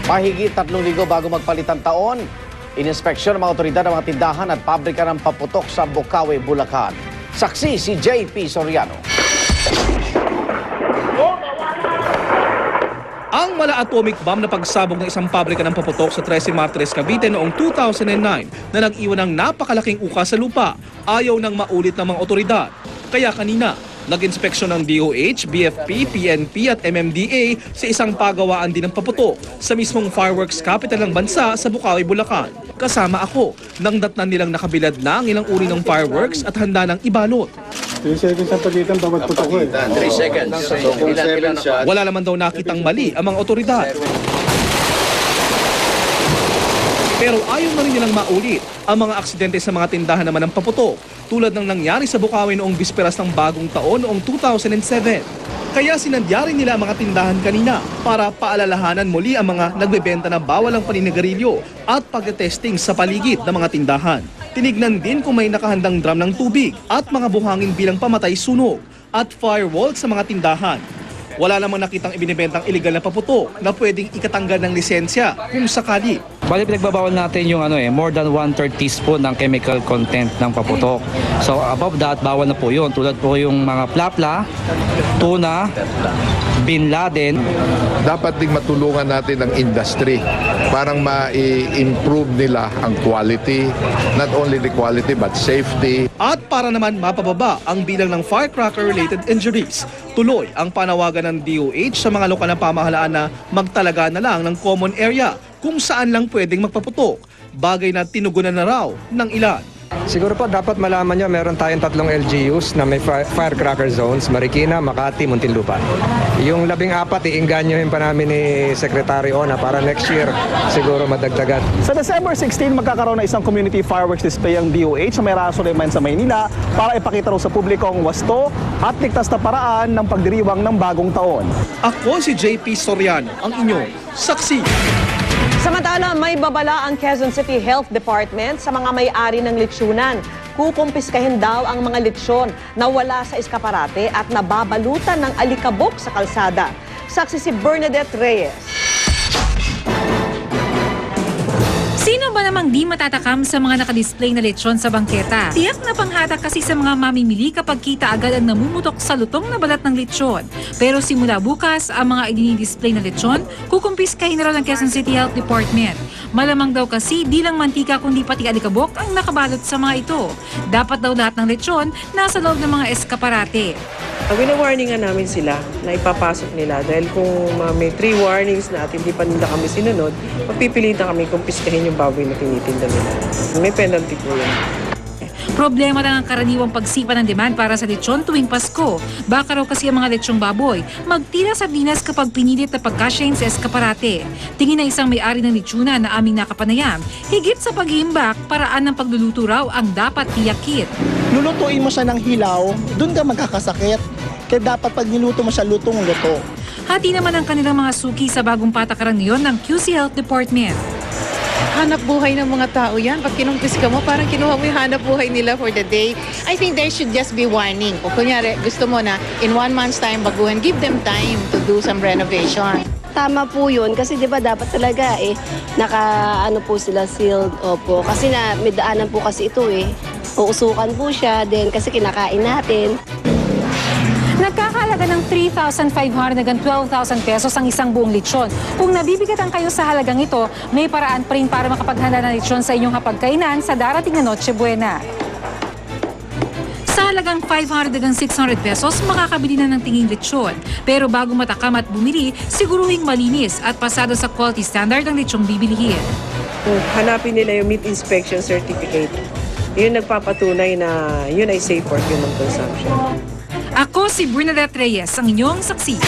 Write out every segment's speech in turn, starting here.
Mahigit 3,000 bago magpalit ang taon, ininspeksyon ng mga otoridad ng mga tindahan at pabrika ng paputok sa Bocaue, Bulacan. Saksi si JP Soriano. Ang mala-atomic bomb na pagsabog ng isang pabrika ng paputok sa 13 Martires, Cavite noong 2009 na nag-iwan ng napakalaking uka sa lupa, ayaw nang maulit ng mga otoridad. Kaya kanina, nag-inspeksyon ng DOH, BFP, PNP at MMDA sa isang pagawaan din ng paputok sa mismong fireworks capital ng bansa sa Bocaue, Bulacan. Kasama ako, nang datnan nilang nakabilad na ang ilang uri ng fireworks at handa ng ibalot. 3 seconds ang pagitan bawat putok ko 3 seconds. So, kung 7 shots. Wala naman daw nakitang mali ang mga otoridad. Pero ayaw na rin nilang maulit ang mga aksidente sa mga tindahan naman ng paputok tulad ng nangyari sa Bocaue noong bisperas ng bagong taon noong 2007. Kaya sinadya rin nila ang mga tindahan kanina para paalalahanan muli ang mga nagbebenta na bawal ang paninigarilyo at pagtesting sa paligid ng mga tindahan. Tinignan din kung may nakahandang drum ng tubig at mga buhangin bilang pamatay sunog at firewall sa mga tindahan. Wala namang nakitang ibinibentang iligal na paputok na pwedeng ikatanggal ng lisensya kung sakali. Bali, pinagbabawal natin yung more than 1/3 teaspoon ng chemical content ng paputok. So above that, bawal na po yun. Tulad po yung mga plapla, tuna, Bin Laden. Dapat ding matulungan natin ang industry parang ma-improve nila ang quality, not only the quality but safety. At para naman mapababa ang bilang ng firecracker-related injuries, tuloy ang panawagan ng DOH sa mga lokal na pamahalaan na magtalaga na lang ng common area kung saan lang pwedeng magpaputok, bagay na tinugunan na raw ng ilan. Siguro po dapat malaman nyo, meron tayong 3 LGUs na may firecracker zones, Marikina, Makati, Muntinlupa. Yung 14, iinganyohin pa namin ni Secretary Ona para next year siguro madagdagan. Sa December 16, magkakaroon ng isang community fireworks display ang DOH sa may Raso Leman sa Maynila para ipakita raw sa publiko ang wasto at ligtas na paraan ng pagdiriwang ng bagong taon. Ako si JP Soriano, ang inyong saksi. Samantala, may babala ang Quezon City Health Department sa mga may-ari ng litsunan. Kukumpiskahin daw ang mga litsyon na wala sa eskaparate at nababalutan ng alikabok sa kalsada. Saksi si Bernadette Reyes. Sino ba namang di matatakam sa mga nakadisplay na lechon sa bangketa? Tiyak na panghatak kasi sa mga mamimili kapag kita agad ang namumutok sa lutong na balat ng lechon. Pero simula bukas, ang mga idinidisplay na lechon, kukumpiskahin na raw ng Quezon City Health Department. Malamang daw kasi di lang mantika kundi pati alikabok ang nakabalot sa mga ito. Dapat daw lahat ng lechon nasa loob ng mga eskaparate. Wina-warningan namin sila na ipapasok nila dahil kung may 3 warnings na at hindi pa nila kami sinunod, magpipilitan kami kumpiskahin yung baboy na tinitinda nila. May penalty po yan. Problema lang ang karaniwang pagsipa ng demand para sa lechon tuwing Pasko. Baka raw kasi ang mga lechong baboy magtira sa sardinas kapag pinilit na pagkasyahin sa eskaparate. Tingin na isang may-ari ng lechonan na aming nakapanayam, higit sa pag-iimbak, paraan ng pagluluto raw ang dapat tiyakin. Lulutuin mo siya ng hilaw, dun ka magkakasakit. Kaya dapat pag niluto mo siya, lutong-luto. Hati naman ang kanilang mga suki sa bagong patakaran ngayon ng QC Health Department. Hanap buhay ng mga tao yan. Pag kinumpis ka mo, parang kinuha mo yung hanap buhay nila for the day. I think there should just be warning. Kung kunyari, gusto mo na in 1 month's time baguhin, give them time to do some renovation. Tama po yun kasi di ba dapat talaga po sila sealed. Opo. Kasi na may daanan po kasi ito Uusukan po siya din kasi kinakain natin. Nagkakahalaga ng 3,500 hanggang 12,000 pesos ang isang buong lechon. Kung nabibigatan kayo sa halagang ito, may paraan pa rin para makapaghanda ng lechon sa inyong hapagkainan sa darating na Noche Buena. Sa halagang 500 hanggang 600 pesos, makakabili na ng tinging lechon. Pero bago matakam at bumili, siguruhing malinis at pasado sa quality standard ang lechong bibilihin. Hanapin nila yung meat inspection certificate. Yun nagpapatunay na yun ay safe for human consumption. Ako si Bernadette Reyes, ang inyong saksi.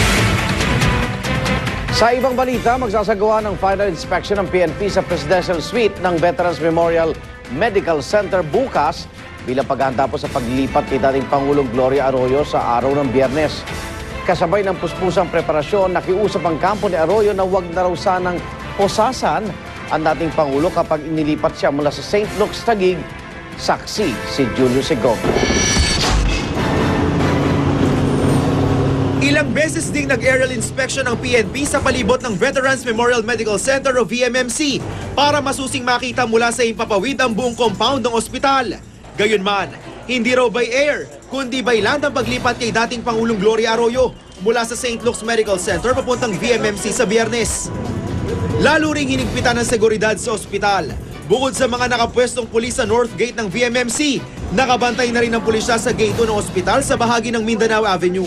Sa ibang balita, magsasagawa ng final inspection ng PNP sa Presidential Suite ng Veterans Memorial Medical Center bukas bilang paghahanda po sa paglilipat kay dating Pangulong Gloria Arroyo sa araw ng Biyernes. Kasabay ng puspusang preparasyon, nakiusap ang kampo ni Arroyo na huwag na raw sanang posasan ang dating Pangulo kapag inilipat siya mula sa St. Luke's Taguig. Saksi si Julio Segovia. Ilang beses ding nag-aerial inspection ng PNP sa palibot ng Veterans Memorial Medical Center o VMMC para masusing makita mula sa impapawid ang buong compound ng ospital. Gayunman, hindi raw by air, kundi by land ang paglipat kay dating Pangulong Gloria Arroyo mula sa St. Luke's Medical Center papuntang VMMC sa Biyernes. Lalo ring hinigpitan ng seguridad sa ospital. Bukod sa mga nakapwestong pulis sa North Gate ng VMMC, nakabantay na rin ang pulisya sa gate 2 ng ospital sa bahagi ng Mindanao Avenue.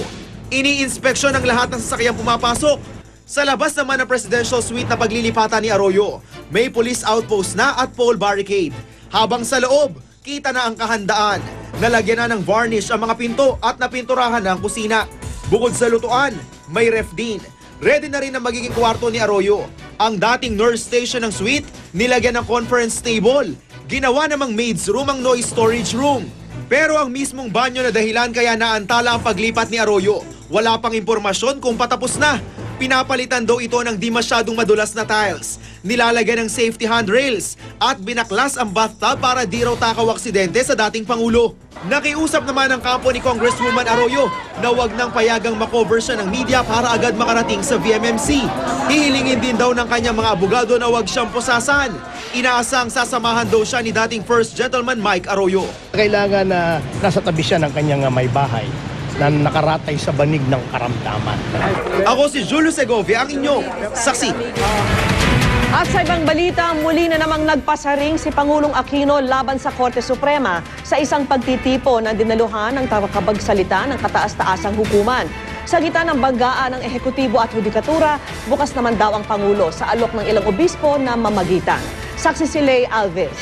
Ini-inspeksyon ang lahat ng sasakyang pumapasok. Sa labas naman ng presidential suite na paglilipatan ni Arroyo, may police outpost na at pole barricade. Habang sa loob, kita na ang kahandaan. Nalagyan na ng varnish ang mga pinto at napinturahan na ang kusina. Bukod sa lutuan, may ref din. Ready na rin ang magiging kwarto ni Arroyo. Ang dating nurse station ng suite, nilagyan ng conference table. Ginawa namang maid's room ang noise storage room. Pero ang mismong banyo na dahilan kaya naantala ang paglipat ni Arroyo. Wala pang impormasyon kung patapos na. Pinapalitan daw ito ng di masyadong madulas na tiles. Nilalagyan ng safety handrails at binaklas ang bathtub para di raw takaw aksidente sa dating Pangulo. Nakiusap naman ang kampo ni Congresswoman Arroyo na wag nang payagang makover siya ng media para agad makarating sa VMMC. Hihilingin din daw ng kanyang mga abogado na wag siyang posasan. Inaasang sasamahan daw siya ni dating First Gentleman Mike Arroyo. Kailangan na nasa tabi siya ng kanyang may bahay na nakaratay sa banig ng karamdaman. Ako si Julio Segovia, ang inyong saksi. At sa ibang balita, muli na namang nagpasaring si Pangulong Aquino laban sa Korte Suprema sa isang pagtitipo na dinaluhan ng takabagsalita ng kataas-taasang hukuman. Sa gitna ng banggaan ng ehekutibo at hudikatura, bukas naman daw ang Pangulo sa alok ng ilang obispo na mamagitan. Saksi si Lay Alves.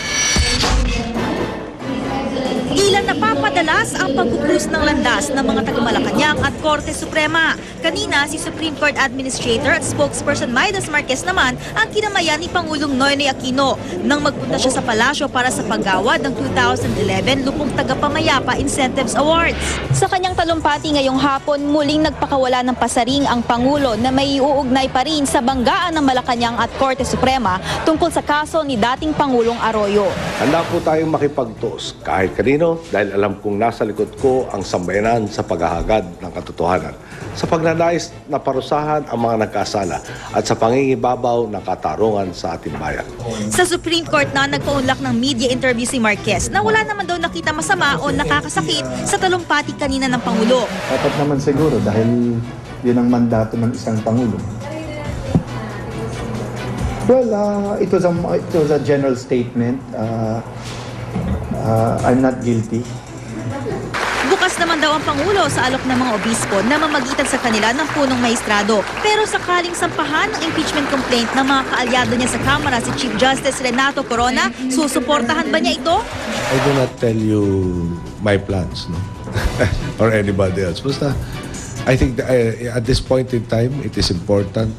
Ilan napapadalas ang pag-cruise ng landas ng mga taga-Malacanang at Korte Suprema. Kanina, si Supreme Court Administrator at spokesperson Maidas Marquez naman ang kinamayan ni Pangulong Noynoy Aquino nang magpunta siya sa palasyo para sa paggawad ng 2011 Lupong Tagapamayapa Incentives Awards. Sa kanyang talumpati ngayong hapon, muling nagpakawala ng pasaring ang Pangulo na may iuugnay pa rin sa banggaan ng Malacanang at Korte Suprema tungkol sa kaso ni dating Pangulong Arroyo. Handa po tayong makipagtos kahit kanino dahil alam kong nasa likod ko ang sambayanan sa paghahagad ng katotohanan, sa pagnanais na parusahan ang mga nagkasala at sa pangingibabaw ng katarungan sa ating bayan. Sa Supreme Court na nagpaunlak ng media interview si Marquez na wala naman daw nakita masama o nakakasakit sa talumpati kanina ng Pangulo. Dapat naman siguro dahil yun ang mandato ng isang Pangulo. Well, it was a general statement. I'm not guilty. Bukas naman daw ang Pangulo sa alok ng mga obispo na mamagitan sa kanila ng punong maestrado. Pero sakaling sampahan ng impeachment complaint ng mga kaalyado niya sa Kamara si Chief Justice Renato Corona, susuportahan ba niya ito? I do not tell you my plans, no? Or anybody else. Basta, I think that, at this point in time, it is important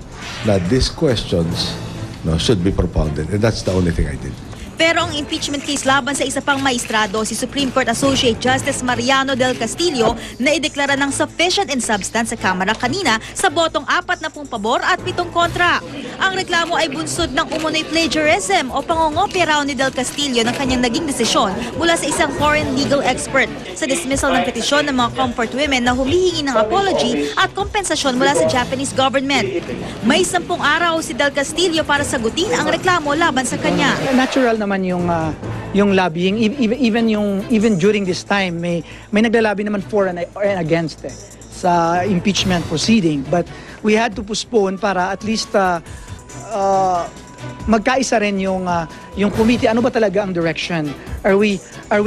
that these questions should be propounded. And that's the only thing I did. Pero ang impeachment case laban sa isa pang maestrado, si Supreme Court Associate Justice Mariano del Castillo, na ideklara ng sufficient in substance sa Kamara kanina sa botong 40 pabor at 7 kontra. Ang reklamo ay bunsod ng umunoy plagiarism o pangongopya raw ni del Castillo ng kanyang naging desisyon mula sa isang foreign legal expert sa dismissal ng petisyon ng mga comfort women na humihingi ng apology at kompensasyon mula sa Japanese government. May 10 araw si del Castillo para sagutin ang reklamo laban sa kanya. Natural naman yung lobbying, even during this time may naglalabi naman for and against sa impeachment proceeding, but we had to postpone para at least magkaisa rin yung committee. Ano ba talaga ang direction? Are we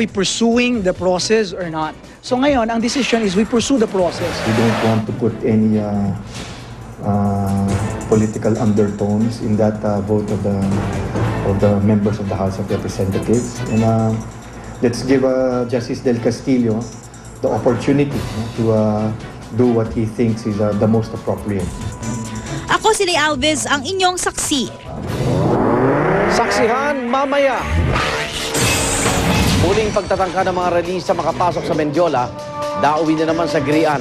pursuing the process or not? So ngayon ang decision is we pursue the process. We don't want to put any political undertones in that vote of the members of the House of Representatives. And let's give Justice del Castillo the opportunity to do what he thinks is the most appropriate. Ako si Lay Alves, ang inyong saksi. Saksihan mamaya. Muling pagtatangka ng mga relisa makapasok sa Mendiola, dauwi na naman sa Grian.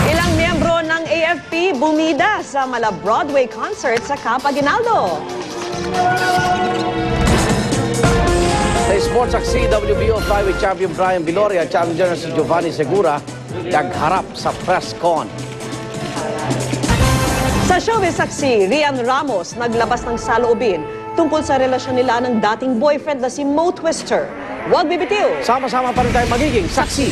Ilang miyembro ng AFP bumida sa Mala Broadway concert sa Camp Aguinaldo. Sa sports saksi, WBO flyweight champion Brian Viloria, challenger na si Giovanni Segura, nagharap sa press con. Sa showbiz saksi, Rian Ramos naglabas ng saloobin tungkol sa relasyon nila ng dating boyfriend na si Mo Twister. Huwag bibitiw! Sama-sama pa rin tayo magiging saksi.